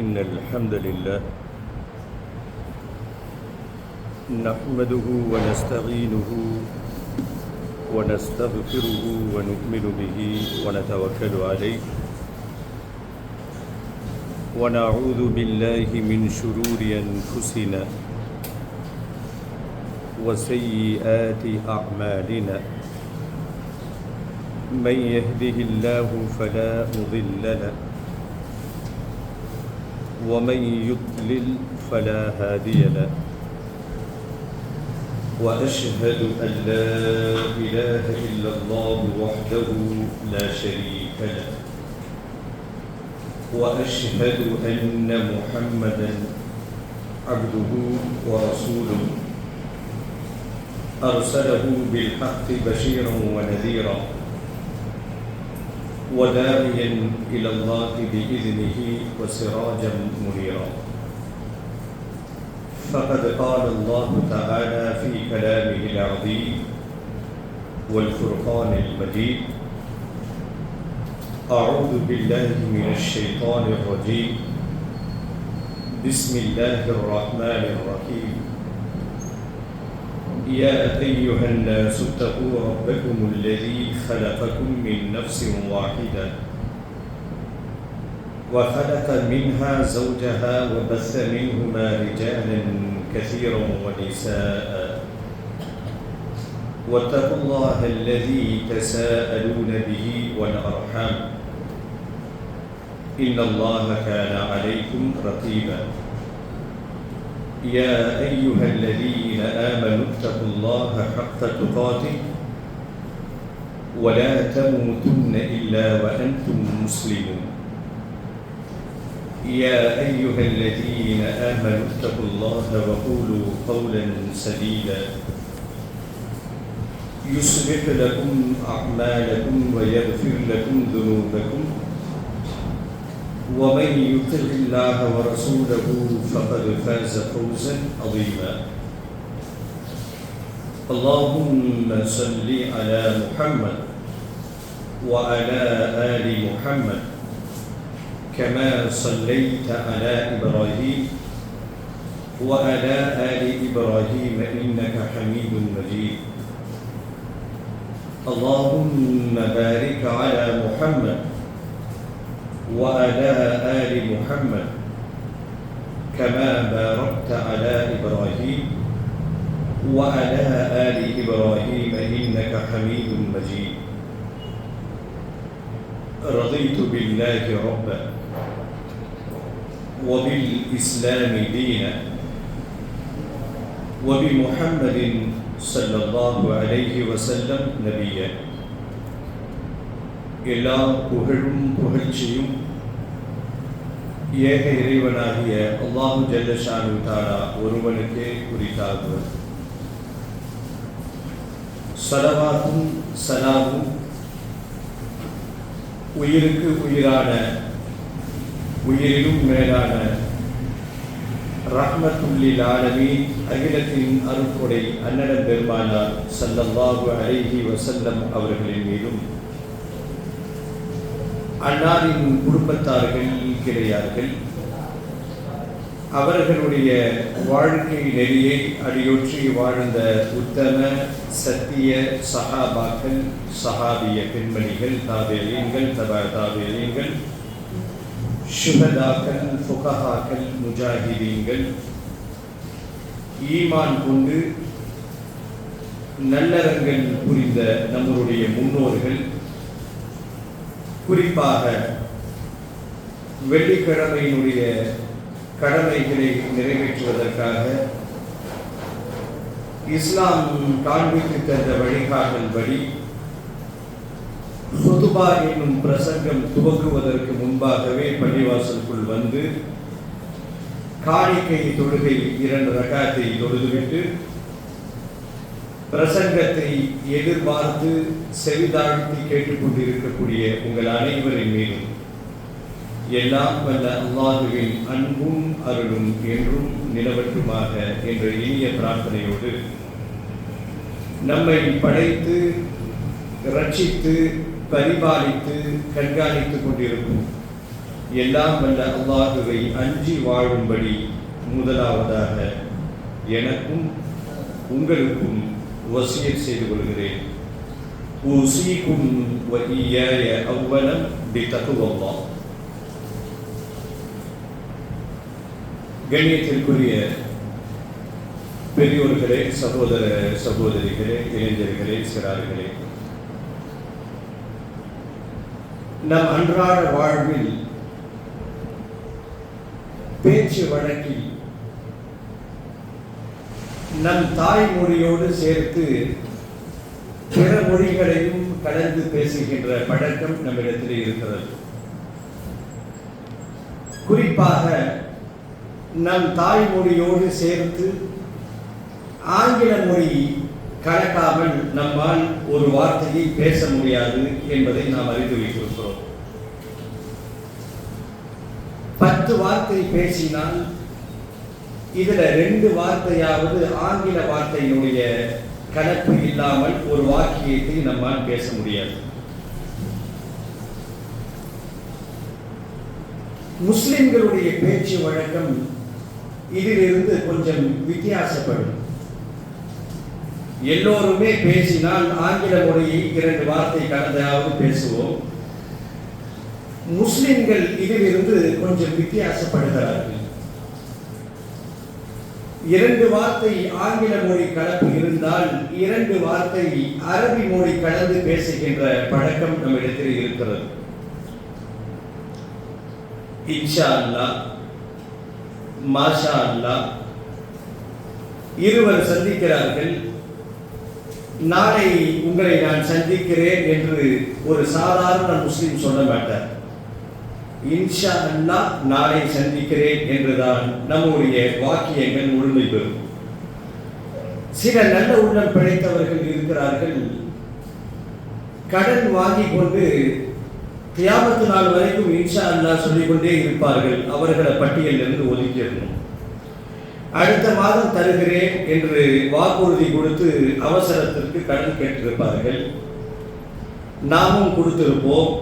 إن الحمد لله نحمده ونستعينه ونستغفره ونؤمن به ونتوكل عليه ونعوذ بالله من شرور أنفسنا وسيئات أعمالنا من يهده الله فلا مضل له ومن يضلل فلا هادي له وأشهد أن لا إله إلا الله وحده لا شريك له وأشهد أن محمدا عبده ورسوله أرسله بالحق بشيرا ونذيرا وداعيا إلى الله بإذنه وسراجا منيرا فقد قال الله تعالى في كلامه العظيم والفرقان المجيد أعوذ بالله من الشيطان الرجيم بسم الله الرحمن الرحيم يا أيها الناس اتقوا ربكم الذي خلقكم من نفس واحدة وخلق منها زوجها وبث منهما رجالا كثيرا ونساء واتقوا الله الذي تساءلون به والأرحام إن الله كان عليكم رقيبا يا أيها الذين آمنوا اتقوا الله حق تقاته ولا تموتن إلا وأنتم مسلمون يا أيها الذين آمنوا اتقوا الله وقولوا قولا سديدا يصلح لكم أعمالكم ويغفر لكم ذنوبكم ومن يطع الله ورسوله فقد فاز فوزا عظيما اللهم صل على محمد وعلى آل محمد كما صليت على إبراهيم وعلى آل إبراهيم إنك حميد مجيد اللهم بارك على محمد وعلى آل محمد كما باركت على إبراهيم وعلى آل إبراهيم إنك حميد مجيد رضيت بالله ربا وبالإسلام دينا وبمحمد صلى الله عليه وسلم نبيا எல்லா புகழும் புகழ்ச்சியும் ஏக இறைவனாகிய அல்லாஹு ஜல்ல ஷானு தஆலா ஒருவனுக்கே உரித்தாகுவது. ஸலவாத்தும் ஸலாமும் உயிருக்கு உயிரான உயிரிலும் மேலான ரஹ்மத்துல்லில் ஆலமீன் அகிலத்தின் அருட்கொடை அன்னடம் பெருமானார் ஸல்லல்லாஹு அலைஹி வஸல்லம் அவர்களின் மீதும் அன்னாரின் குடும்பத்தார்கள் கிளையார்கள் அவர்களுடைய வாழ்க்கை நெறியை அடியொற்றி வாழ்ந்த உத்தம சத்திய சஹாபாக்கள் சஹாபிய பெண்மணிகள் தாபியீன்கள் தபா தாபியீன்கள் ஷுஹதாக்கள் ஃபுகஹாக்கள் முஜாஹிதீன்கள் ஈமான் கொண்டு நல்லறங்கள் புரிந்த நம்முடைய முன்னோர்கள் குறிப்பாக வெள்ளிக்கிழமையினுடைய கடமைகளை நிறைவேற்றுவதற்காக இஸ்லாம் காண்பித்து தந்த வழிகாட்டல் படி ஹுதுபா என்னும் பிரசங்கம் துவங்குவதற்கு முன்பாகவே பள்ளிவாசலுக்குள் வந்து காணிக்கை தொழுகை 2 ரக்காத்தை தொழுதுவிட்டு பிரசங்கத்தை எதிர்பார்த்து செவிதாழ்த்தி கேட்டுக்கொண்டிருக்கக்கூடிய உங்கள் அனைவரின் மீதும் எல்லாம் வல்ல அல்லாஹுவின் அன்பும் அருளும் என்றும் நிலவட்டுமாக என்ற இனிய பிரார்த்தனையோடு நம்மை படைத்து ரட்சித்து பரிபாலித்து கண்காணித்துக் கொண்டிருக்கும் எல்லாம் வல்ல அல்லாஹுவை அஞ்சி வாழும்படி முதலாவதாக எனக்கும் உங்களுக்கும் வசியத் செய்து கொள்கிறேன். ஊசிக்கும் வ இய்யாய அவ்வலம் பிதக்வல்லாஹ். கண்ணியத்திற்குரிய பெரியோர்களே, சகோதர சகோதரிகளே, இளைஞர்களே, சிறார்களே, நம் அன்றாட வாழ்வில் பேச்சு வழக்கில் நம் தாய்மொழியோடு சேர்த்து பிற மொழிகளையும் கலந்து பேசுகின்ற பழக்கம் நம்மிடத்தில் இருக்கிறது. குறிப்பாக நம் தாய்மொழியோடு சேர்த்து ஆங்கில மொழி கலக்காமல் நம்மால் ஒரு வார்த்தையை பேச முடியாது என்பதை நாம் அறிந்து வைத்திருக்கிறோம். 10 வார்த்தை பேசினால் இதுல 2 வார்த்தையாவது ஆங்கில வார்த்தையினுடைய கலப்பு இல்லாமல் ஒரு வாக்கியத்தை நம்மால் பேச முடியாது. முஸ்லிம்களுடைய பேச்சு வழக்கம் இதிலிருந்து கொஞ்சம் வித்தியாசப்படும். எல்லோருமே பேசினால் ஆங்கில மொழியை 2 வார்த்தை கலந்தாவது பேசுவோம். முஸ்லிம்கள் இதிலிருந்து கொஞ்சம் வித்தியாசப்படுகிறார்கள். 2 வார்த்தை ஆங்கில மொழி கலப்பு இருந்தால் 2 வார்த்தை அரபி மொழி கலந்து பேசுகின்ற பழக்கம் நம்மிடத்தில் இருக்கிறது. இன்ஷா அல்லாஹ், மாஷா அல்லாஹ், இருவர் சந்திக்கிறார்கள். நாளை உங்களை நான் சந்திக்கிறேன் என்று ஒரு சாதாரண முஸ்லிம் சொல்ல மாட்டார். இன்ஷா அல்லாஹ் நாளை சந்திக்கிறேன் என்றுதான் நம்முடைய வாக்கியங்கள் முழுமை பெறும். சில நல்ல உள்ளம் படைத்தவர்கள் இருக்கிறார்கள். கடன் வாங்கி கொண்டு கியாமத்து நாள் வரைக்கும் இன்ஷா அல்லாஹ் சொல்லிக்கொண்டே இருப்பார்கள். அவர்களை பட்டியலிருந்து ஒதுக்கிடணும். அடுத்த மாதம் தருகிறேன் என்று வாக்குறுதி கொடுத்து அவசரத்திற்கு கடன் கேட்டிருப்பார்கள். நாமும் கொடுத்திருப்போம்.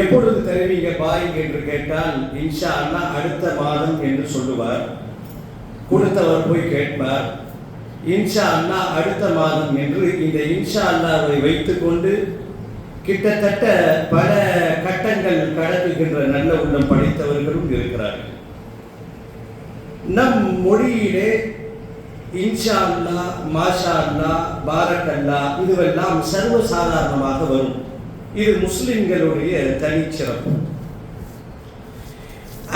எப்பொழுது தருவீங்க பாய் என்று கேட்டால் இன்ஷா அல்லாஹ் அடுத்த மாதம் என்று சொல்லுவார். கொடுத்தவர் போய் கேட்பார், இன்ஷா அல்லாஹ் அடுத்த மாதம் என்று. இந்த இன்ஷா அல்லாஹ்வை வைத்துக்கொண்டு கிட்டத்தட்ட பல கட்டங்கள் கடக்குகின்ற நல்ல உள்ளம் படைத்தவர்களும் இருக்கிறார்கள். நம் மொழியிலே இன்ஷா அல்லாஹ், மாஷா அல்லாஹ், பாரக் அல்லாஹ் இதுவெல்லாம் சர்வசாதாரணமாக வரும். இது முஸ்லிம்களுடைய தனிச்சிறப்பு.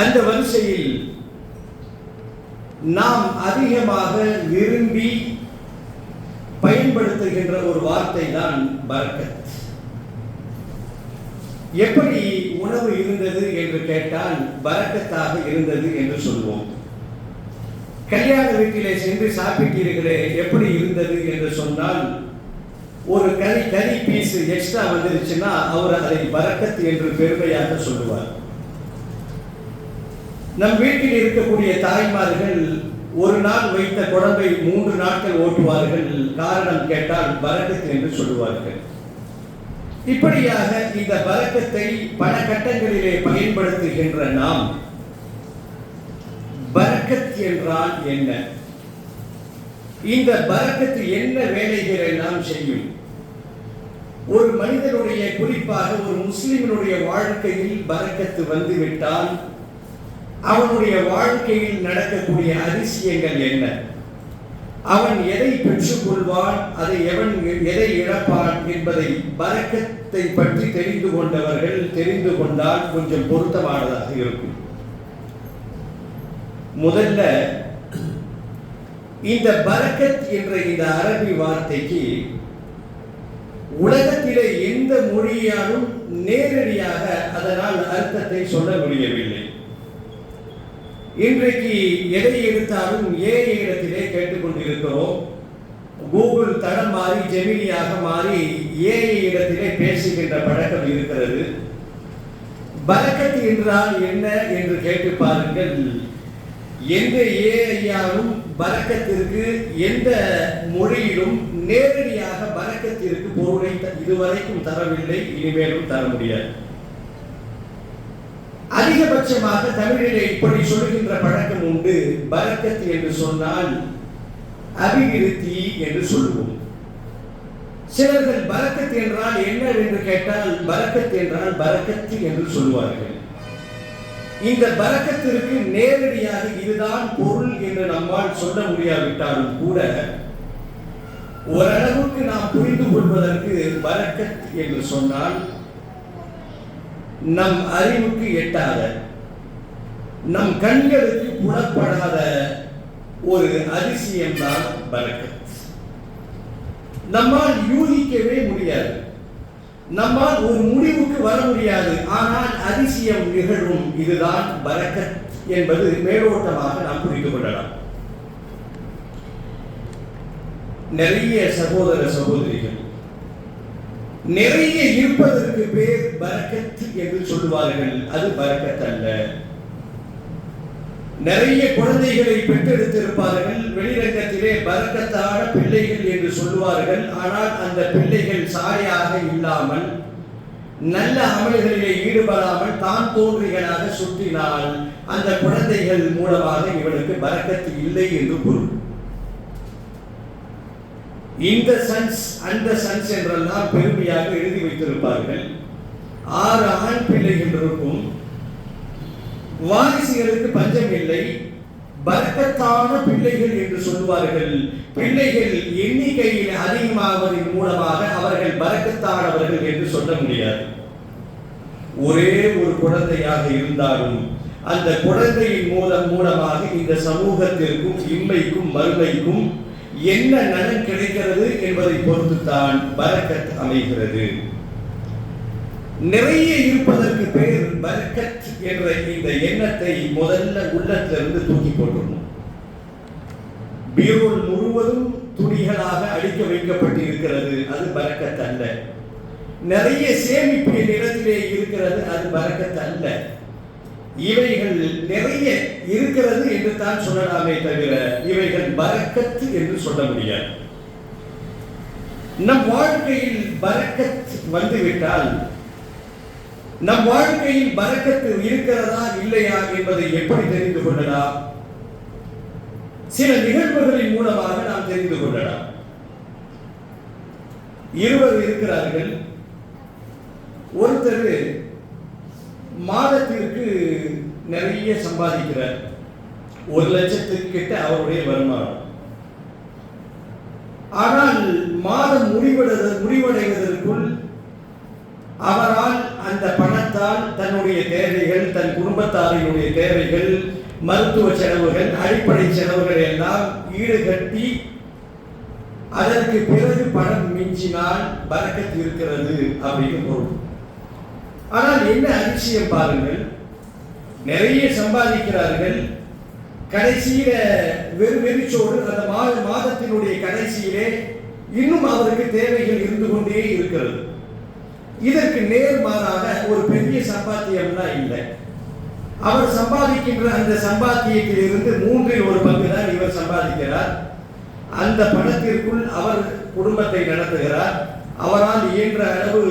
அந்த வரிசையில் நாம் அதிகமாக விரும்பி பயன்படுத்துகின்ற ஒரு வார்த்தை தான் பரக்கத். எப்படி உணவு இருந்தது என்று கேட்டால் பரக்கத்தாக இருந்தது என்று சொல்வோம். கல்யாண வீட்டிலே சென்று சாப்பிட்டீர்களே எப்படி இருந்தது என்று சொன்னால் ஒரு கறி பீஸ் எக்ஸ்ட்ரா வந்துருச்சுன்னா அவர் அதை பரக்கத் என்று பெருமையாக சொல்லுவார். நம் வீட்டில் இருக்கக்கூடிய தாய்மார்கள் ஒரு நாள் வைத்த குழம்பை 3 நாட்கள் ஓட்டுவார்கள். காரணம் கேட்டால் பரக்கத் என்று சொல்லுவார்கள். இப்படியாக இந்த பரக்கத்தை பல கட்டங்களிலே பயன்படுத்துகின்ற நாம், பரக்கத் என்றால் என்ன? இந்த பரக்கத் என்ன வேலைகளை நாம் செய்யும்? ஒரு மனிதனுடைய, குறிப்பாக ஒரு முஸ்லிமினுடைய வாழ்க்கையில் பரக்கத்து வந்துவிட்டால் அவனுடைய வாழ்க்கையில் நடக்கக்கூடிய அதிசயங்கள் என்ன? அவன் எதை பெற்றுக் கொள்வான், எதை இழப்பான் என்பதை பரக்கத்தை பற்றி தெரிந்து கொண்டவர்கள் தெரிந்து கொண்டால் கொஞ்சம் பொருத்தமானதாக இருக்கும். முதல்ல இந்த பரக்கத் என்ற இந்த அரபி வார்த்தைக்கு உலகத்திலே எந்த மொழியாலும் நேரடியாக அதனால் அர்த்தத்தை சொல்ல முடியவில்லை. இன்றைக்கு எதை எடுத்தாலும் ஏஐ இடத்திலே கேட்டுக்கொண்டிருக்கிறோம். கூகுள் தடம் மாறி ஜெமினியாக மாறி ஏஐ இடத்திலே பேசுகின்ற பழக்கம் இருக்கிறது. பரக்கத் என்றால் என்ன என்று கேட்டு பாருங்கள். எந்த ஏஐயாலும் பரக்கத்திற்கு எந்த மொழியிலும் நேரடியாக பரக்கத்திற்கு பொருளை இதுவரைக்கும் தரவில்லை, இனிமேலும் தர முடியாது. அது அதிகபட்சமாக தமிழிலே இப்படி சொல்கின்ற பழக்கம் உண்டு. பரக்கத் என்று சொன்னால் அபிவிருத்தி என்று சொல்லுவோம். சிலர்கள் பரக்கத் என்றால் என்ன என்று கேட்டால் பரக்கத் என்றால் பரக்கத்து என்று சொல்வார்கள். இந்த பரக்கத்திற்கு நேரடியாக இதுதான் பொருள் என்று நம்மால் சொல்ல முடியாவிட்டாலும் கூட ஓரளவுக்கு நாம் புரிந்து கொள்வதற்கு பரக்கத் என்று சொன்னால் நம் அறிவுக்கு எட்டாத, நம் கண்களுக்கு புலப்படாத ஒரு அதிசயம்தான் பரக்கத். நம்மால் யூகிக்கவே முடியாது, நம்மால் ஒரு முடிவுக்கு வர முடியாது. ஆனால் அதிசயம் நிகழும். இதுதான் பரக்கத் என்பது மேலோட்டமாக நாம் புரிந்து கொள்ளலாம். நிறைய சகோதர சகோதரிகள் நிறைய இருப்பதற்கு பேர் பரக்கத் என்று சொல்லுவார்கள். அது பரக்கத் அல்ல. நிறைய குழந்தைகளை பெற்றெடுத்திருப்பார்கள். வெளிரங்கத்திலே பரக்கத்தான பிள்ளைகள் என்று சொல்லுவார்கள். ஆனால் அந்த பிள்ளைகள் சாயாக இல்லாமல், நல்ல அமல்களிலே ஈடுபடாமல் தான் தோன்றிகளாக சுற்றினால் அந்த குழந்தைகள் மூலமாக இவனுக்கு பரக்கத்து இல்லை என்று பொருள். இந்த சன்ஸ் அந்த சன்ஸ் என்றெல்லாம் பெருமையாக எழுதி வைத்திருப்பார்கள். 6 ஆண் பிள்ளைகள் இருக்கும். வாரிசுகளுக்கு பஞ்சம் இல்லை. பரக்கத்தான பிள்ளைகள் என்று சொல்லுவார்கள். பிள்ளைகள் எண்ணிக்கையில் அதிகமாவதன் மூலமாக அவர்கள் பரக்கத்தானவர்கள் என்று சொல்ல முடியாது. ஒரே ஒரு குழந்தையாக இருந்தாலும் அந்த குழந்தையின் மூலமாக இந்த சமூகத்திற்கும் இம்மைக்கும் மறுமைக்கும் என்ன நலன் கிடைக்கிறது என்பதை பொறுத்துத்தான் பரக்கத் அமைகிறது. நிறைய இருப்பதற்கு பெயர் பரக்கத் என்ற இந்த எண்ணத்தை முதல்ல உள்ளத்திலிருந்து தூக்கி போட்டுள்ளோம். பீரோல் முழுவதும் துணிகளாக அடுக்க வைக்கப்பட்டு இருக்கிறது, அது பரக்கத் அல்ல. நிறைய சேமிப்பு நிலத்திலே இருக்கிறது, அது பரக்கத் அல்ல. இவைகள் நிறைய இருக்கிறது என்று தான் சொல்லலாமே தவிர இவைகள் பரக்கத் என்று சொல்ல முடியாது. நம் வாழ்க்கையில் பரக்கத் வந்துவிட்டால் நம் வாழ்க்கையில் பரக்கத்து இருக்கிறதா இல்லையா என்பதை எப்படி தெரிந்து கொள்ளலாம்? சில நிகழ்வுகளின் மூலமாக நாம் தெரிந்து கொள்ளலாம். இருவர் இருக்கிறார்கள். ஒருத்தர் மாதத்திற்கு நிறைய சம்பாதிக்கிறார். 1 லட்சத்துக்கு கிட்ட அவருடைய வருமானம். ஆனால் மாதம் முடிவடைவதற்குள் அவரால் அந்த பணத்தால் தன்னுடைய தேவைகள், தன் குடும்பத்தாரினுடைய தேவைகள், மருத்துவ செலவுகள், அடிப்படை செலவுகள் எல்லாம் ஈடுகட்டி அதற்கு பிறகு பணம் மிஞ்சினால் பரக்கத் இருக்கிறது அப்படின்னு பொருள். ஆனால் என்ன அதிசயம் பாருங்கள், நிறைய சம்பாதிக்கிறார்கள். கடைசியில வெறிச்சோடு அந்த மாதத்தினுடைய கடைசியிலே இன்னும் அவருக்கு தேவைகள் இருந்து கொண்டே இருக்கிறது. இதற்கு நேர்மாறாக ஒரு பெரிய சம்பாத்தியம்லாம் இல்லை. அவர் சம்பாதிக்கின்ற அந்த சம்பாத்தியத்திலிருந்து 3இல் 1 பங்கு தான் இவர் சம்பாதிக்கிறார். அந்த பணத்திற்குள் அவர் குடும்பத்தை நடத்துகிறார். அவரால் இயன்ற அளவு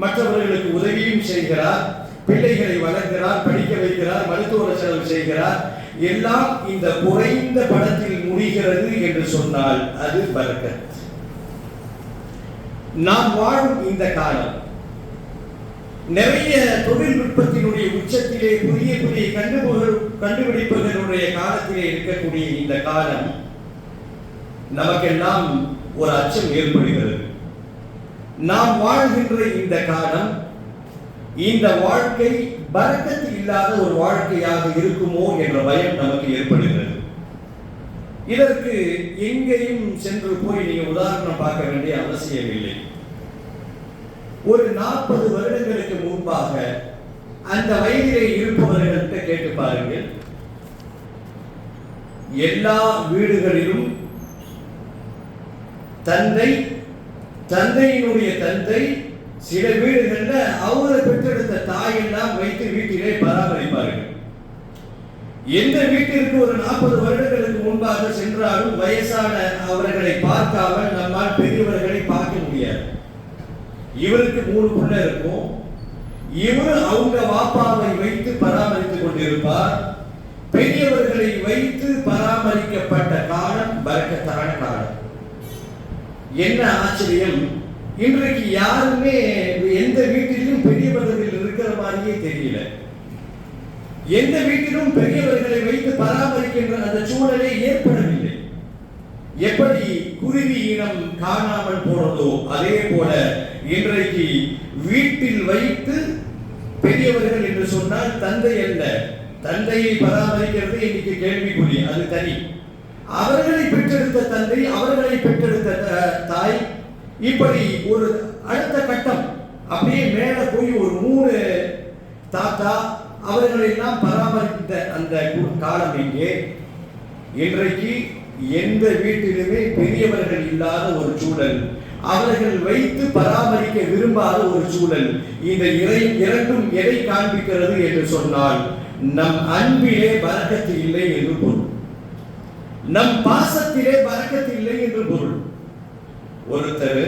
மற்றவர்களுக்கு உதவியும் செய்கிறார். பிள்ளைகளை வளர்க்கிறார், படிக்க வைக்கிறார், மருத்துவ செலவு செய்கிறார். எல்லாம் இந்த குறைந்த பணத்தில் முடிகிறது என்று சொன்னால் அது பரக்கத். நாம் வாழும் இந்த காலம் நிறைய தொழில்நுட்பத்தினுடைய உச்சத்திலே புதிய கண்டுபிடிப்புகளுடைய காலத்திலே இருக்கக்கூடிய இந்த காலம் நமக்கெல்லாம் ஒரு அச்சம் ஏற்படுகிறது. நாம் வாழ்கின்ற இந்த காலம், இந்த வாழ்க்கை பரக்கத் இல்லாத ஒரு வாழ்க்கையாக இருக்குமோ என்ற பயம் நமக்கு ஏற்படுகிறது. இதற்கு எங்கேயும் சென்று போய் நீங்க உதாரணம் பார்க்க வேண்டிய அவசியம் இல்லை. ஒரு 40 வருடங்களுக்கு முன்பாக அந்த வயதிலே இருப்பவர்கள்ட்ட கேட்டு பாருங்கள். எல்லா வீடுகளிலும் தந்தையினுடைய தந்தை, சில வீடுகள்ல அவரை பெற்றெடுத்த தாயெல்லாம் வைத்து வீட்டிலே பராமரிப்பார்கள். எந்த வீட்டிற்கு ஒரு 40 வருடங்களுக்கு முன்பாக சென்றாலும் வயசான அவர்களை பார்க்காமல் நம்மால் பெரியவர்களை பார்க்க முடியாது. இவருக்கு 3 பிள்ளை இருக்கும், இவர் அவங்க வாப்பாவை வைத்து பராமரித்துக் கொண்டிருப்பார். பெரியவர்களை வைத்து பராமரிக்கப்பட்ட காலம் பரக்கத்தான காலம். என்ன ஆச்சரியம், இன்றைக்கு யாருமே எந்த வீட்டிலும் பெரியவர்கள் இருக்கிற மாதிரியே தெரியல. எந்த வீட்டிலும் பெரியவர்களை வைத்து பராமரிக்கின்ற அந்த சூழலே ஏற்படவில்லை. எப்படி குருவி இனம் காணாமல் போனதோ அதே போல இன்றைக்கு வீட்டில் வைத்து பெரியவர்கள் என்று சொன்னால் தந்தை அல்ல, தந்தையை பராமரிக்கிறது இன்னைக்கு கேள்விக்குறி, அது தனி. அவர்களை பெற்றெடுத்த தந்தை, அவர்களை பெற்றெடுத்த தாய், இப்படி ஒரு அடுத்த கட்டம் அப்படியே மேல போய் ஒரு 3 தாத்தா அவர்களை எல்லாம் பராமரித்த அந்த காலம் இங்கே. இன்றைக்கு எந்த வீட்டிலுமே பெரியவர்கள் இல்லாத ஒரு சூழல், அவர்கள் வைத்து பராமரிக்க விரும்பாத ஒரு சூழல். இந்த இரண்டும் எதை காண்பிக்கிறது என்று சொன்னால், நம் அன்பிலே பரக்கத்து இல்லை என்று பொருள், நம் பாசத்திலே பரக்கத்து இல்லை என்று பொருள். ஒருத்தர்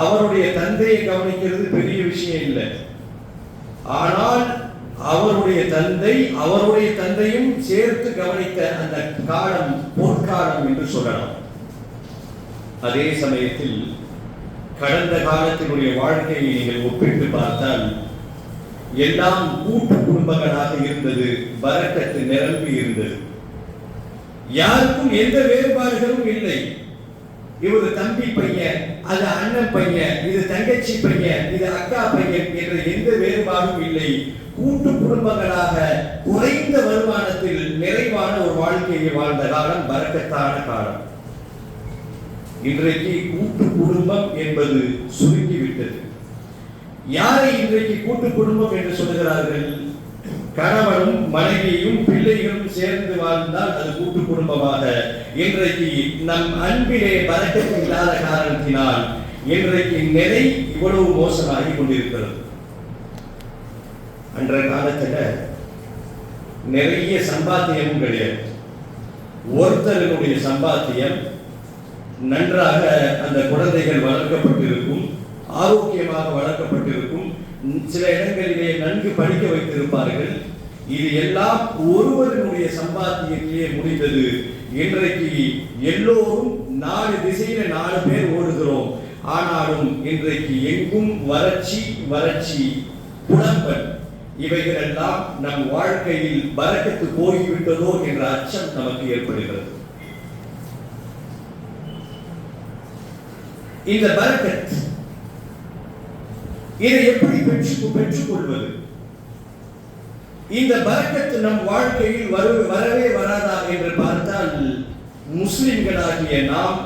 அவருடைய தந்தையை கவனிக்கிறது பெரிய விஷயம் இல்லை, ஆனால் அவருடைய தந்தையும் சேர்த்து கவனித்த அந்த காலம் பொற்காலம் என்று சொல்லலாம். அதே சமயத்தில் கடந்த காலத்தினுடைய வாழ்க்கையை நீங்கள் ஒப்பிட்டு பார்த்தால் எல்லாம் கூட்டு குடும்பங்களாக இருந்தது, பரக்கத்து நிரம்பி இருந்தது. யாருக்கும் எந்த வேறுபாடுகளும் இல்லை. இவரு தம்பி பையன், அது அண்ணன் பையன், இது தங்கச்சி பையன், இது அக்கா பையன் என்ற எந்த வேறுபாடும் இல்லை. கூட்டு குடும்பங்களாக குறைந்த வருமானத்தில் நிறைவான ஒரு வாழ்க்கையை வாழ்ந்த காலம் பரக்கத்தான காலம். இன்றைக்கு கூட்டு குடும்பம் என்பது சுருங்கிவிட்டது. யாரை இன்றைக்கு கூட்டு குடும்பம் என்று சொல்கிறார்கள்? கணவனும் மனைவியும் பிள்ளைகளும் சேர்ந்து வாழ்ந்தால் அது கூட்டு குடும்பமாக. இன்றைக்கு நம் அன்பிலே பரக்கத்து இல்லாத காரணத்தினால் இன்றைக்கு நிலை இவ்வளவு மோசமாகி கொண்டிருக்கிறது. அன்றைய காலத்துல நிறைய சம்பாத்தியமும் கிடையாது. ஒருத்தருடைய சம்பாத்தியம் நன்றாக அந்த குழந்தைகள் வளர்க்கப்பட்டிருக்கும், ஆரோக்கியமாக வளர்க்கப்பட்டிருக்கும், சில இடங்களிலே நன்கு படிக்க வைத்திருப்பார்கள். இது எல்லாம் ஒருவருடைய சம்பாத்தியத்திலே முடிந்தது. இன்றைக்கு எல்லோரும் 4 திசையில 4 பேர் ஓடுகிறோம். ஆனாலும் இன்றைக்கு எங்கும் வறட்சி, புலம்பல், இவைகள் எல்லாம் நம் வாழ்க்கையில் பரக்கத்து போய்விட்டதோ என்ற அச்சம் நமக்கு ஏற்படுகிறது. இந்த பரக்கத் இதை எப்படி பெற்றுக் கொள்வது? இந்த பரக்கத்து நம் வாழ்க்கையில் வரவே வராதா என்று பார்த்தால் முஸ்லிம்களாகிய நாம்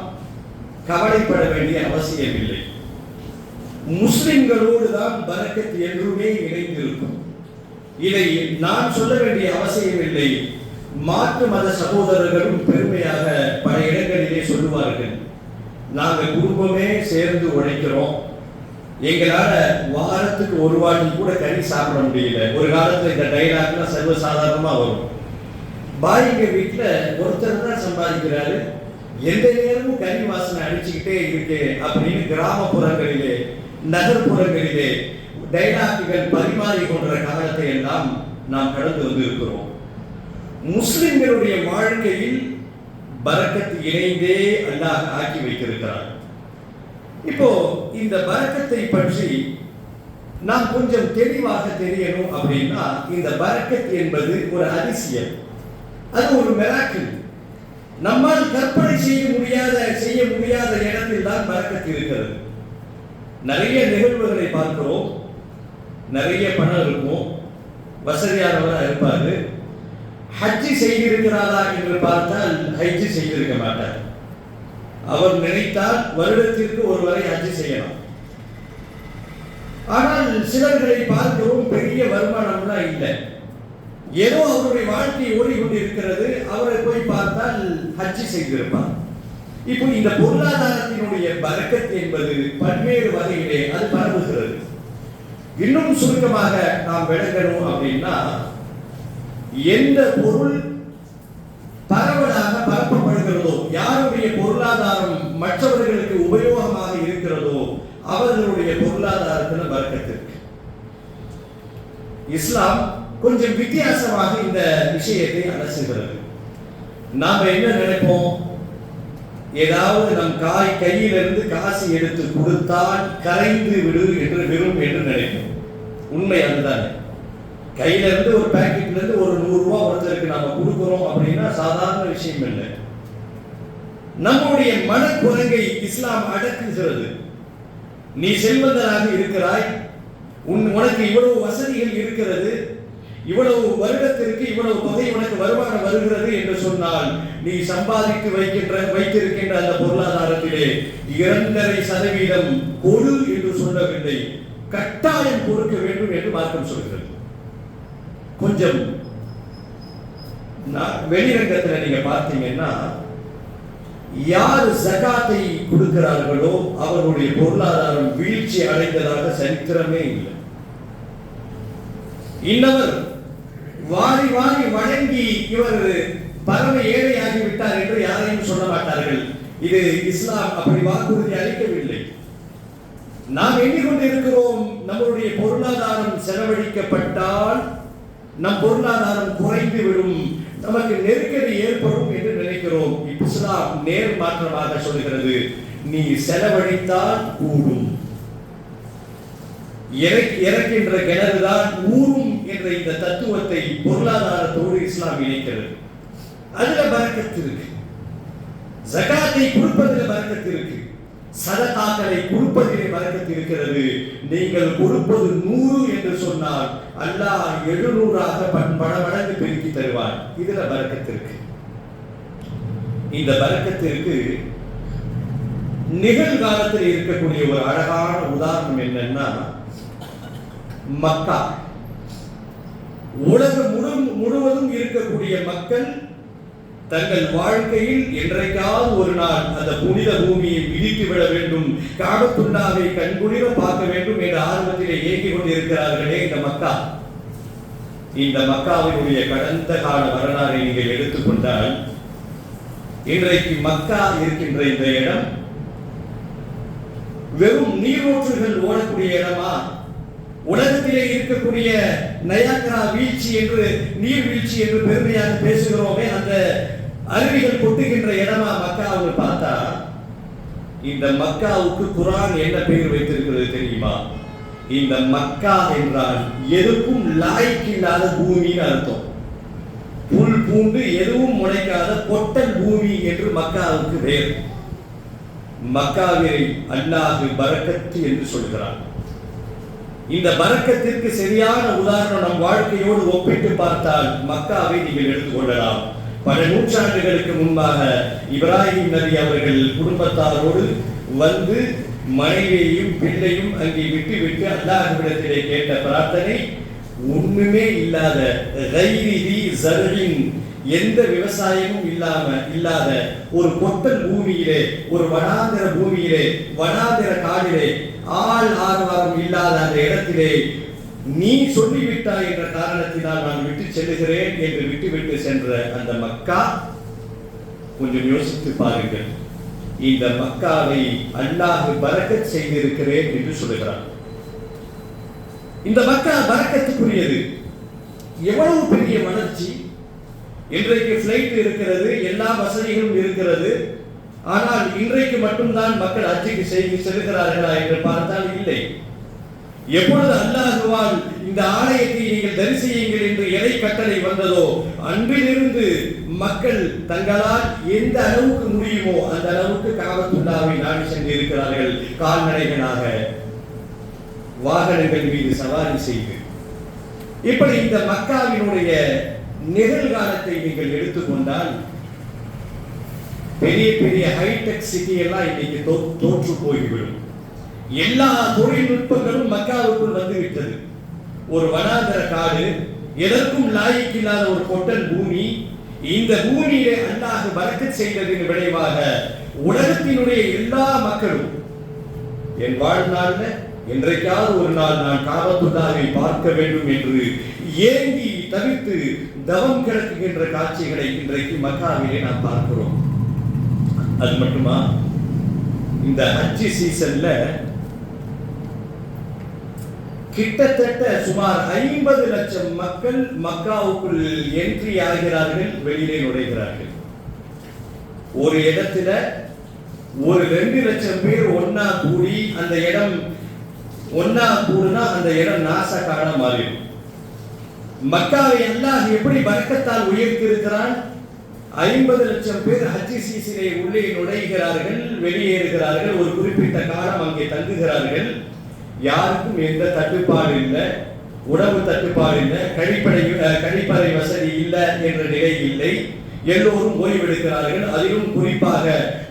கவலைப்பட வேண்டிய அவசியமில்லை. முஸ்லிம்களோடு தான் பரக்கத் என்றுமே இணைந்திருக்கும். இதை நான் சொல்ல வேண்டிய அவசியம் இல்லை. மாற்று மத சகோதரர்களும் பெருமையாக பல இடங்களிலே சொல்லுவார்கள், நாங்கள் குடும்பமே சேர்ந்து உழைக்கிறோம், எங்களால வாரத்துக்கு ஒரு வாட்டி கூட கறி சாப்பிட முடியல. ஒரு காலத்துல இந்த டைலாக்லாம் சர்வசாதாரணமா வரும். பாய்ங்க வீட்டுல ஒருத்தர் தான் சம்பாதிக்கிறாரு, எந்த நேரமும் கறி வாசனை அடிச்சுக்கிட்டே இருக்கு அப்படின்னு கிராமப்புறங்களிலே நகர்ப்புறங்களிலே டைலாக்குகள் பரிமாறி கொண்ட காலத்தை எல்லாம் நாம் கடந்து வந்து இருக்கிறோம். முஸ்லிம்களுடைய வாழ்க்கையில் பரக்கத்து இணைந்தே அல்லாஹ் ஆக்கி வைத்திருக்கிறார். இப்போ இந்த பரக்கத்தை பற்றி நாம் கொஞ்சம் தெளிவாக தெரியணும் அப்படின்னா, இந்த பரக்கத் என்பது ஒரு அதிசயம், அது ஒரு மிராக்கிள். நம்மால் கற்பனை செய்ய முடியாத இடத்தில் தான் பரக்கத் இருக்கிறது. நிறைய நிகழ்வுகளை பார்க்கிறோம், நிறைய பணம் இருக்கும், வசதியானவராக இருப்பாரு, ஹஜ்ஜி செய்திருக்கிறாரா என்று பார்த்தால் ஹஜ்ஜி செய்திருக்க மாட்டார். அவர் நினைத்தால் வருடத்திற்கு ஒரு வரை ஹஜ்ஜி செய்யலாம். ஆனால் சிலர்களை பார்க்கிறோம், பெரிய வருமானம்லாம் இல்லை, ஏதோ அவருடைய வாழ்க்கை ஓடிக்கொண்டிருக்கிறது, அவரை போய் பார்த்தால் ஹஜ்ஜி செய்திருப்பார். இப்போ இந்த பொருளாதாரத்தினுடைய பரக்கத் என்பது பல்வேறு வகையிலே அது பரவுகிறது. இன்னும் சுருக்கமாக நாம் விளங்கணும் அப்படின்னா, எந்த பொருள் பரவலாக பரப்பப்படுகிறதோ, யாருடைய பொருளாதாரம் மற்றவர்களுக்கு உபயோகமாக இருக்கிறதோ அவர்களுடைய பொருளாதாரத்தில் பரக்கத்து இருக்கு. இஸ்லாம் கொஞ்சம் வித்தியாசமாக இந்த விஷயத்தை அலசுகிறது. நாம் என்ன நினைப்போம், ஏதாவது நம் கையிலிருந்து காசு எடுத்து கொடுத்தால் கரைந்து விடு என்று விரும் என்று நினைப்போம். உண்மை அதுதான். கையில இருந்து ஒரு பாக்கெட்ல இருந்து ஒரு 100 ரூபாய் ஒருத்தருக்கு நாம கொடுக்கிறோம் அப்படின்னா சாதாரண விஷயம் இல்லை. நம்முடைய மனக்குரங்கை இஸ்லாம் அடக்குகிறது. நீ செல்வந்தராக இருக்கிறாய், உனக்கு இவ்வளவு வசதிகள் இருக்கிறது, இவ்வளவு வருடத்திற்கு இவ்வளவு தொகை உனக்கு வருமானம் வருகிறது என்று சொன்னால் நீ சம்பாதித்து வைத்திருக்கின்ற அந்த பொருளாதாரத்திலே 2.5% கொடு என்று சொல்லவில்லை, கட்டாயம் கொடுக்க வேண்டும் என்று மார்க்கம் சொல்கிறது. கொஞ்சம் வெளிரங்கத்தில் நீங்க பார்த்தீங்கன்னா யார் ஜகாத்தை கொடுக்கிறார்களோ அவருடைய பொருளாதாரம் வீழ்ச்சி அடைந்ததாக சரித்திரமே இல்லை. இன்னவர் வாரி வாரி வழங்கி இவர் பரம ஏழையாகிவிட்டார் என்று யாரையும் சொல்ல மாட்டார்கள். இது இஸ்லாம் அப்படி வாக்குறுதி அளிக்கவில்லை. நாம் எண்ணிக்கொண்டிருக்கிறோம் நம்முடைய பொருளாதாரம் செலவழிக்கப்பட்டால் நம் பொருளாதாரம் குறைந்து விடும், நமக்கு நெருக்கடி ஏற்படும் என்று நினைக்கிறோம். இஸ்லாம் நேர் மாற்றமாக சொல்கிறது, நீ செலவழித்தால் கூடும், இறக்கின்ற கிணறுதான் ஊரும் என்ற இந்த தத்துவத்தை பொருளாதாரத்தோடு இஸ்லாம் இணைக்கிறது. அதுல பரக்கத்து இருக்கு, ஜகாத்தை கொடுப்பதில் பரக்கத்து இருக்கு, சதகாக்களை கொடுப்பதிலே பரக்கத்து இருக்கிறது. நீங்கள் கொடுப்பது 100 என்று சொன்னால் அல்லாஹ் 700ஆக பல மடங்கு பெருக்கி தருவார். இதுல பரக்கத்து இருக்கு. இந்த பரக்கத்திற்கு நிகழ்காலத்தில் இருக்கக்கூடிய ஒரு அழகான உதாரணம் என்னன்னா, மக்கா. உலகம் முழுவதும் இருக்கக்கூடிய மக்கள் தங்கள் வாழ்க்கையில் என்றைக்காவது ஒரு நாள் அந்த புனித பூமியை மிதித்து விட வேண்டும், காபத்துல்லாவை கண்குளிர பார்க்க வேண்டும் என்ற ஆர்வத்திலே ஏங்கிக் கொண்டிருக்கிறார்களே இந்த மக்கா. இந்த மக்காவினுடைய கடந்த கால வரலாறை நீங்கள் எடுத்துக்கொண்டால் இன்றைக்கு மக்கா இருக்கின்ற இந்த இடம் வெறும் நீரோற்றுகள் ஓடக்கூடிய இடமா? உலகத்திலே இருக்கக்கூடிய நயாகரா வீழ்ச்சி என்று நீர்வீழ்ச்சி என்று பெருமையாக பேசுகிறோமே, அந்த அருவிகள் கொட்டுகின்ற இடமா மக்காவை பார்த்தா, இந்த மக்காவுக்கு குர்ஆன் என்ன பெயர் வைத்திருக்கிறது தெரியுமா? இந்த மக்கா என்றால் எதுக்கும் லாய்க்கில்லாத பூமின்னு அர்த்தம். புல் பூண்டு எதுவும் முளைக்காத பொட்டல் பூமி என்று மக்காவுக்கு பெயர். மக்காவை அல்லாஹ் பரக்கத்து என்று சொல்கிறார். இந்த பரக்கத்திற்கு சரியான உதாரணம் நம் வாழ்க்கையோடு ஒப்பிட்டு பார்த்தால் மக்காவை நீங்கள் எடுத்துக்கொள்ளலாம். பல நூற்றாண்டுகளுக்கு முன்பாக இப்ராஹிம் நபி அவர்கள் குடும்பத்தாரோடு வந்து மனைவியையும் பிள்ளையும் அங்கே விட்டு அல்லாஹ்விடத்திலே கேட்ட பிரார்த்தனை, ஒண்ணுமே இல்லாத எந்த விவசாயமும் இல்லாத ஒரு பொட்டல் பூமியிலே, ஒரு வனாந்திர பூமியிலே, வனாந்திர காடிலே, ஆள் ஆர்வாரம் இல்லாத அந்த இடத்திலே நீ சொல்லிவிட்டாய் என்ற காரணத்தினால் நான் விட்டு செல்லுகிறேன் என்று விட்டுவிட்டு சென்ற அந்த மக்கா, கொஞ்சம் யோசித்து பாருங்கள். இந்த மக்காவை அல்லாஹ் பரக்கத் செய்திருக்கிறேன் என்று சொல்லுகிறார். இந்த மக்கா பரக்கத்துக்குரியது. எவ்வளவு பெரிய வளர்ச்சி! இன்றைக்கு பிளைட் இருக்கிறது, எல்லா வசதிகளும் இருக்கிறது. ஆனால் இன்றைக்கு மட்டும்தான் மக்கள் ஹஜ்ஜுக்கு செல்கிறார்களா என்று பார்த்தால் இல்லை. எப்பொழுது அல்லாஹ்வால் இந்த ஆலயத்தை நீங்கள் தரிசியுங்கள் என்று எதை கட்டளை வந்ததோ அன்றிலிருந்து மக்கள் தங்களால் எந்த அளவுக்கு முடியுமோ அந்த அளவுக்கு காபத்துல்லாவை நாடி சென்று இருக்கிறார்கள். கால்நடைகளாக, வாகனங்கள் மீது சவாரி செய்து. இப்படி இந்த மக்காவினுடைய நிகழ்காலத்தை நீங்கள் எடுத்துக்கொண்டால் பெரிய பெரிய ஹைடெக் சிட்டி எல்லாம் இன்னைக்கு தோற்று போய்விடும். எல்லா தொழில்நுட்பங்களும் மக்காவுக்குள் வந்துவிட்டது. ஒரு வனாந்தர காடு, எதற்கும் லாய்க்கில்லாத ஒரு பொட்டல் பூமி. இந்த பூமியிலே அல்லாஹ் பரக்கத் செய்ததின் விளைவாக உலகத்தினுடைய எல்லா மக்களும் என் வாழ்நாள்ல என்றைக்காவது ஒரு நாள் நான் காபத்துல்லாவை பார்க்க வேண்டும் என்று ஏங்கி தவித்து தவம் கிடக்குகின்ற காட்சிகளை இன்றைக்கு மக்காவிலே நாம் பார்க்கிறோம். அது மட்டுமா, இந்த ஹஜ் சீசன்ல கிட்டத்தட்ட சுமார் 50 லட்சம் மக்கள் மக்காவுக்குள் என்ட்ரி ஆகிறார்கள், வெளியிலே நுழைகிறார்கள். ஒரு இடத்துல ஒரு 2 லட்சம் பேர் ஒன்னா கூடி அந்த இடம் ஒன்னா கூடுனா அந்த இடம் நாசக்கான மாறிடும். மக்காவை அல்லாஹ் எப்படி பரக்கத்தால் உயர்த்தியிருக்கிறான்? 50 லட்சம் பேர் ஹஜ் சீசனிலே உள்ளே நுழைகிறார்கள், வெளியேறுகிறார்கள், ஒரு குறிப்பிட்ட காலம் அங்கே தங்குகிறார்கள். யாருக்கும் எந்த தட்டுப்பாடு இல்லை, உணவு தட்டுப்பாடு இல்லை, கழிப்பறை வசதி இல்லை என்ற நிலை இல்லை. எல்லோரும் ஓய்வெடுக்கிறார்கள். அதிலும் குறிப்பாக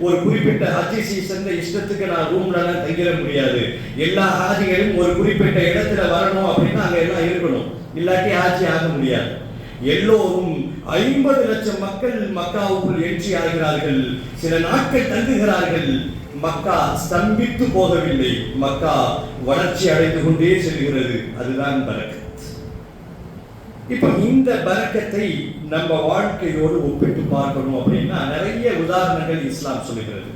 ஒரு குறிப்பிட்ட ஹஜ் சீசன்ல இஷ்டத்துக்கு நான் ரூம்ல தங்கிட முடியாது. எல்லா ஹாஜிகளும் ஒரு குறிப்பிட்ட இடத்துல வரணும் அப்படின்னா அங்க எல்லாம் இருக்கணும், இல்லாட்டி ஹாஜி ஆக முடியாது. எல்லோரும் 50 லட்சம் மக்கள் மக்காவுக்குள் என்ட்ரி ஆகிறார்கள், சில நாட்கள் தங்குகிறார்கள். மக்கா ஸ்தம்பித்து போகவில்லை, மக்கா வளர்ச்சி அடைந்து கொண்டே செல்கிறது. அதுதான் பரக்கத். இப்ப இந்த பரக்கத்தை நம்ம வாழ்க்கையோடு ஒப்பிட்டு பார்க்கணும் அப்படின்னா நிறைய உதாரணங்கள் இஸ்லாம் சொல்லுகிறது.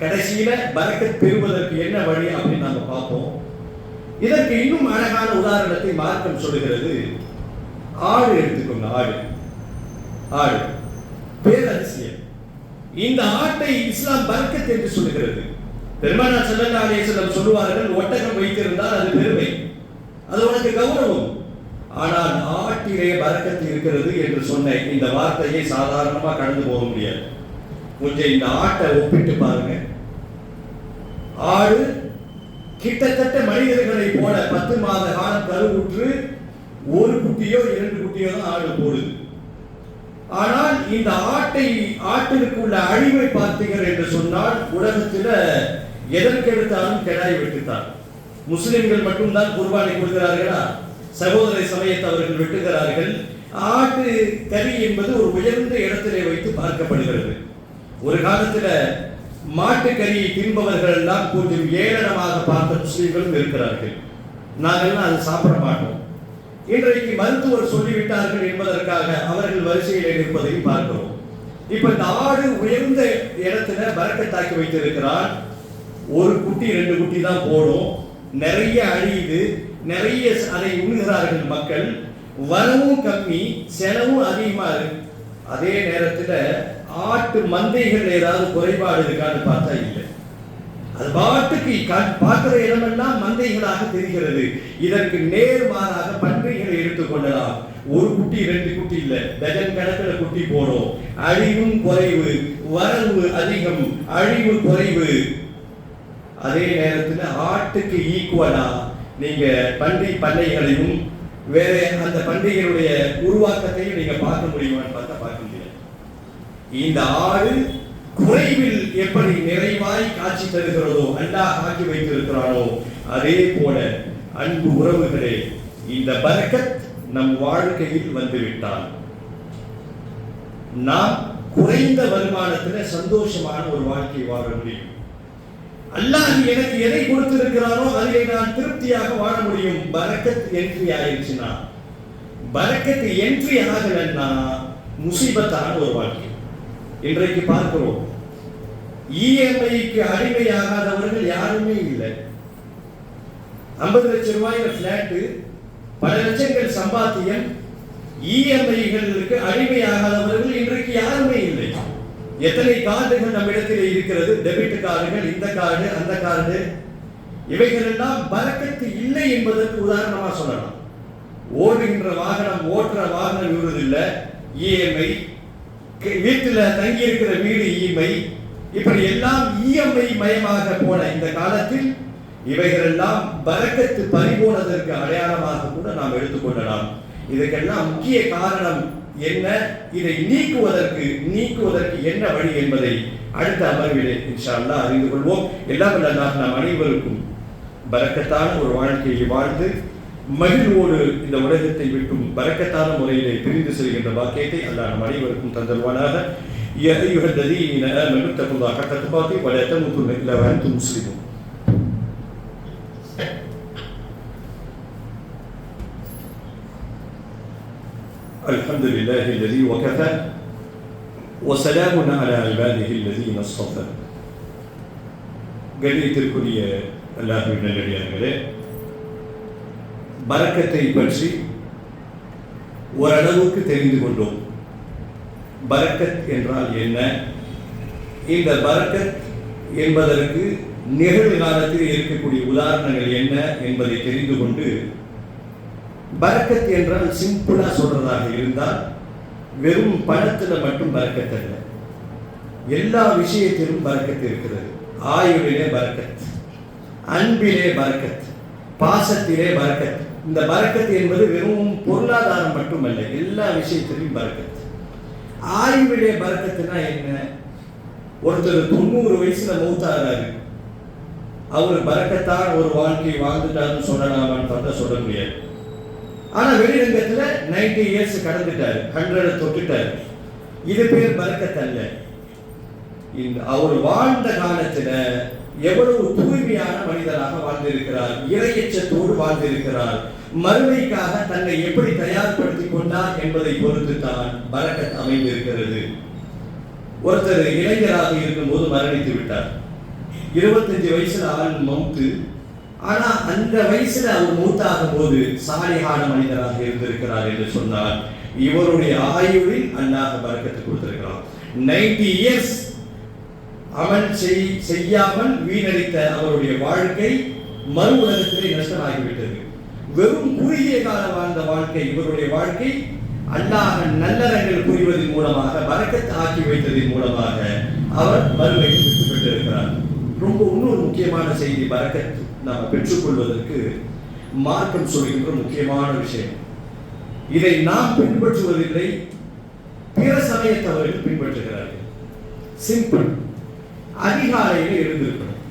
கடைசியில பரக்கத் பெறுவதற்கு என்ன வழி அப்படின்னு நம்ம பார்ப்போம். இதற்கு இன்னும் அழகான உதாரணத்தை மார்க்கம் சொல்லுகிறது. ஆடு எடுத்துக்கோங்க. ஆடு பேரதிசயம். இந்த ஆட்டை இஸ்லாம் பரக்கத் என்று சொல்லுகிறது. பெருமானார் ஸல்லல்லாஹு அலைஹி வஸல்லம் சொல்லுவார்கள், ஒட்டகம் வைத்திருந்தால் அது பெருமை, அது உனக்கு கௌரவம். ஆனால் ஆட்டிலே பரக்கத் இருக்கிறது என்று சொன்ன இந்த வார்த்தையை சாதாரணமா கடந்து போக முடியாது. கொஞ்சம் இந்த ஆட்டை ஒப்பிட்டு பாருங்க. ஆடு கிட்டத்தட்ட மனிதர்களை போல 10 மாத காலம் கருவுற்று ஒரு குட்டியோ 2 குட்டியோ தான் ஆடு போடுது. ஆனால் இந்த ஆட்டிற்கு உள்ள அழிவை பார்த்தீர்கள் என்று சொன்னால் உலகத்தில் எதற்கெடுத்தாலும் கெடாய் வெட்டுத்தான். முஸ்லிம்கள் மட்டும்தான் குர்பானை கொடுக்கிறார்களா? சகோதர சமயத்தவர்கள் வெட்டுகிறார்கள். ஆட்டு கறி என்பது ஒரு உயர்ந்த இடத்திலே வைத்து பார்க்கப்படுகிறது. ஒரு காலத்தில் மாட்டுக்கறியை தின்பவர்கள் எல்லாம் கொஞ்சம் ஏளனமாக பார்த்த முஸ்லிம்களும் இருக்கிறார்கள். நாங்கள்லாம் அதை சாப்பிட மாட்டோம். இன்றைக்கு மருத்துவர் சொல்லிவிட்டார்கள் என்பதற்காக அவர்கள் வரிசையில் இருப்பதையும் பார்க்கிறோம். இப்ப இந்த ஆடு உயர்ந்த இடத்துல பரக்கத்தாக்கி வைத்திருக்கிறான். ஒரு குட்டி 2 குட்டி தான் போடும், நிறைய அழியுது, நிறைய அதை உண்ணுகிறார்கள் மக்கள். வரவும் கம்மி, செலவும் அதிகமா இருக்கு. அதே நேரத்தில் ஆட்டு மந்தைகள் ஏதாவது குறைபாடு இருக்கான்னு பார்த்தா இல்லை. அது பாட்டுக்கு பார்க்கிற இடமெல்லாம் மந்தைகளாக தெரிகிறது. இதற்கு நேர்மாறாக பன்றிகளை எடுத்துக்கொள்ளலாம். ஒரு குட்டி 2 குட்டி இல்லை, டஜன் கணக்கில் குட்டி போடும். அழிவும் குறைவு, வரவு அதிகம், அழிவு குறைவு. அதே நேரத்தில் ஆட்டுக்கு ஈக்குவலா நீங்க பன்றி பண்ணைகளையும் வேற அந்த பண்டிகைகளுடைய உருவாக்கத்தையும் நீங்க பார்க்க முடியுமான்னு பார்த்தா பார்க்க முடியாது. இந்த ஆடு குறைவில் எப்படி நிறைவாய் காட்சி தருகிறதோ, அல்லாஹ் ஆக்கி வைத்திருக்கிறானோ, அதே போல அன்பு உறவுகளே, இந்த பரக்கத் நம் வாழ்க்கையில் வந்துவிட்டால் நாம் குறைந்த வருமானத்தில் சந்தோஷமான ஒரு வாழ்க்கை வாழ முடியும். அல்லாஹ் எனக்கு எதை கொடுத்திருக்கிறானோ அதிலே நான் திருப்தியாக வாழ முடியும். பரக்கத் என்ட்ரி ஆயிடுச்சுன்னா, பரக்கத் என்ட்ரி ஆகலன்னா முசீபத்தான ஒரு வாழ்க்கை. இன்றைக்கு பார்க்கிறோம், இஎம்ஐக்கு அடிமையாகாதவர்கள் யாருமே இல்லை. 50 லட்சம் ரூபாயில பிளாட்டு, பல லட்சங்கள் சம்பாத்தியம், இஎம்ஐகளுக்கு அடிமையாகாதவர்கள் இன்றைக்கு யாருமே இல்லை. எத்தனை கார்டுகள் நம்மிடத்தில் இருக்கிறது, டெபிட் கார்டுகள், இந்த கார்டு அந்த கார்டு, இவைகள் எல்லாம் பரக்கத்து இல்லை என்பதற்கு உதாரணமா சொல்லலாம். ஓடுகின்ற வாகனம், ஓட்டுற வாகனம் இவரதில்லை, இஎம்ஐ, வீட்டில் தங்கி இருக்கிற வீடு இஎம்ஐ, இப்படி எல்லாம் இஎம்ஐ மயமாக போன இந்த காலத்தில் இவைகள் எல்லாம் பரக்கத்து பறிபோனதற்கு அடையாளமாக கூட நாம் எடுத்துக்கொள்ளலாம். இதுக்கெல்லாம் முக்கிய காரணம் என்ன, இதை நீக்குவதற்கு என்ன வழி என்பதை அடுத்த அமர்விலே இன்ஷா அல்லாஹ் அறிந்து கொள்வோம். எல்லாம் அல்லாஹ் நாம் அனைவருக்கும் பரக்கத்தான ஒரு வாழ்க்கையை வாழ்ந்து மகிழ்வோடு இந்த உலகத்தை விட்டும் பரக்கத்தான முறையிலே பிரிந்து செல்கின்ற வாக்கியத்தை அல்லாஹ் நம் அனைவருக்கும் தந்தருவானாக. யா அய்யுஹல்லதீன ஆமனு தகுல்லாஹ ஹக்க துகாத்தி வ லா தமூதுன்ன இல்லா வ அன்தும் முஸ்லிமூன். الحمد لله الذي وكفى وسلام على عباده الذين اصطفى. கண்ணியத்திற்குரிய அல்லாஹ்வின் நல்லடியார்களே, பரக்கத்தை பற்றி ஓரளவுக்கு தெரிந்து கொண்டோம். பரக்கத் என்றால் என்ன, இந்த பரக்கத் என்பதற்கு நிகழ்காலத்தில் இருக்கக்கூடிய உதாரணங்கள் என்ன என்பதை தெரிந்து கொண்டு, பரக்கத் என்றால் சிம்பிளா சொல்றதாக இருந்தால் வெறும் பணத்தில் மட்டும் பரக்கத் அல்ல, எல்லா விஷயத்திலும் பரக்கத் இருக்கிறது. ஆயுளிலே பரக்கத், அன்பிலே பரக்கத், பாசத்திலே பரக்கத். இந்த பரக்கத் என்பது வெறும் பொருளாதாரம் மட்டுமல்ல, எல்லா விஷயத்திலும் பரக்கத். ஆயுளிலே பரக்கத்துனா என்ன? ஒருத்தர் 90 வயசுல மௌத்தாகிறாரு, அவர் பரக்கத்தான் ஒரு வாழ்க்கை வாழ்ந்துட்டாருன்னு சொல்லலாமான்னு பார்த்தா சொல்ல முடியாது. ஆனா வெளிரங்கத்துல 90 இயர்ஸ் கடந்துட்டாரு, 100 தொட்டுட்டாரு. இது பேர் பரக்கத் அல்ல. அவர் வாழ்ந்த காலத்துல எவ்வளவு தூய்மையான மனிதராக வாழ்ந்திருக்கிறார், இறையச்சத்தோடு வாழ்ந்திருக்கிறார், மறுமைக்காக தன்னை எப்படி தயார்படுத்திக் கொண்டார் என்பதை பொறுத்து தான் பரக்கத் அமைந்திருக்கிறது. ஒருத்தர் இளைஞராக இருக்கும்போது மரணித்து விட்டார், 25 வயசுல ஆள் மௌத்து. ஆனா அந்த வயசுல அவர் மௌத்தாகும் போது சாலிஹான மனிதராக இருந்திருக்கிறார் என்று சொன்னால் இவருடைய ஆயுளில் அல்லாஹ் பரக்கத்து கொடுத்திருக்கிறார். 90 இயர்ஸ் அமல் செய்யாமல் வீணடித்த அவருடைய வாழ்க்கை மறு உலகத்திலே நஷ்டமாகிவிட்டது. வெறும் குறுகிய கால வாழ்ந்த வாழ்க்கை இவருடைய வாழ்க்கை அல்லாஹ் நல்லறங்கள் புரிவதன் மூலமாக, பரக்கத் ஆக்கி வைத்ததன் மூலமாக அவர் மறுமையை பெற்று பெற்றிருக்கிறார். ரொம்ப இன்னொரு முக்கியமான செய்தி, பரக்கத் நாம் பெற்றுக்கொள்வதற்கு மார்க்கம் சொல்கின்ற முக்கியமான விஷயம். இதை நாம் பின்பற்றுவதில்லை, பிற சமயத்தவர்கள் பின்பற்றுகிறார்கள். சிம்பிள், அதிகாலையில் எழுந்திருக்கணும்.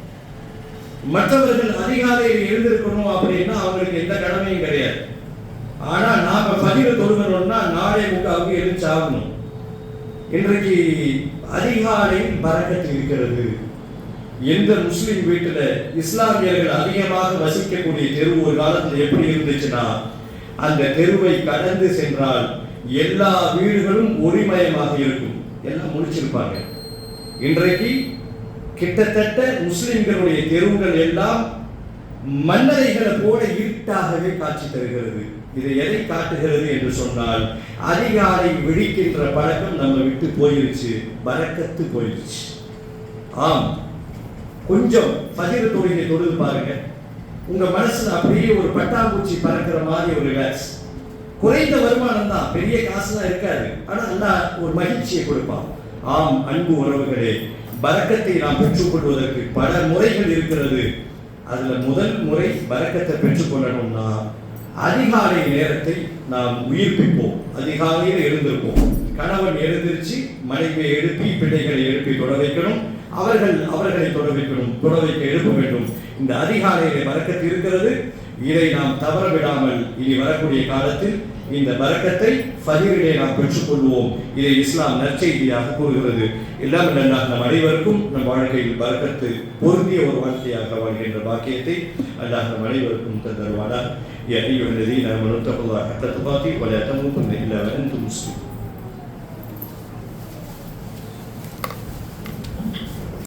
மற்றவர்கள் அதிகாலையில் எழுந்திருக்கணும் அப்படின்னா அவங்களுக்கு எந்த கடமையும் கிடையாது. ஆனா நாம ஃபஜ்ர் தொழுகிறோம்னா நாளை முக்காவுக்கு எழுந்து ஆகணும். இன்றைக்கு அதிகாலையில் பரக்கத் இருக்கிறது. எந்த முஸ்லிம் வீட்டுல இஸ்லாமியர்கள் அதிகமாக வசிக்கக்கூடிய தெரு ஒரு காலத்தில் எப்படி இருந்துச்சுன்னா, அந்த தெருவை கடந்து சென்றால் எல்லா வீடுகளும் ஒளிமயமாக இருக்கும், எல்லாம் முடிச்சிருப்பாங்க. இன்றைக்கு கிட்டத்தட்ட முஸ்லிம்களுடைய தெருவுகள் எல்லாம் மன்னரைகளை போல இருட்டாகவே காட்சி தருகிறது. இதை எதை காட்டுகிறது என்று சொன்னால், அதிகாலை விழிக்கின்ற பழக்கம் நம்ம விட்டு போயிருச்சு, பரக்கத்து போயிருச்சு. ஆம், கொஞ்சம் ஃபஜ்ர் தொழுகை தொழுது பாருங்க, உங்க மனசுல அப்படியே ஒரு பட்டாம்பூச்சி பறக்கிற மாதிரி ஒரு ரிலாக்ஸ். குறைந்த வருமானம் தான், பெரிய காசுலாம் இருக்காது, ஆனா அல்லாஹ் ஒரு மகிழ்ச்சியை கொடுப்பான். ஆம் அன்பு உறவுகளே, பரக்கத்தை நாம் பெற்றுக்கொள்வதற்கு பல முறைகள் இருக்கிறது. அதுல முதல் முறை பரக்கத்தை பெற்றுக்கொள்ளணும்னா அதிகாலை நேரத்தை நாம் உயிர்ப்பிப்போம். அதிகாலையில் எழுந்திருப்போம். கணவன் எழுந்திருச்சு மனைவியை எழுப்பி பிள்ளைகளை எழுப்பி தொட வைக்கணும், அவர்களை தொட வைக்கணும், தொட வைக்க எழுப்ப வேண்டும். இந்த அதிகாலையிலே பரக்கத்து இருக்கிறது. இதை நாம் தவற விடாமல் இனி வரக்கூடிய காலத்தில் இந்த பரக்கத்தை ஃபஜ்ரிலே நாம் பெற்றுக்கொள்வோம். இதை இஸ்லாம் நற்செய்தியாக கூறுகிறது. எல்லாம் நம் அனைவருக்கும் நம் வாழ்க்கையில் பரக்கத்து பொருந்திய ஒரு வாழ்க்கையாக வாழ்கின்ற பாக்கியத்தை அல்லாஹ் நம் அனைவருக்கும் தந்தருவானார். யா அய்யுஹல்லதீன ஆமனூ தக்குல்லாஹ ஹக்க துகாத்திஹி வ லா தமூதுன்ன இல்லா வ அன்தும் முஸ்லிமூன்.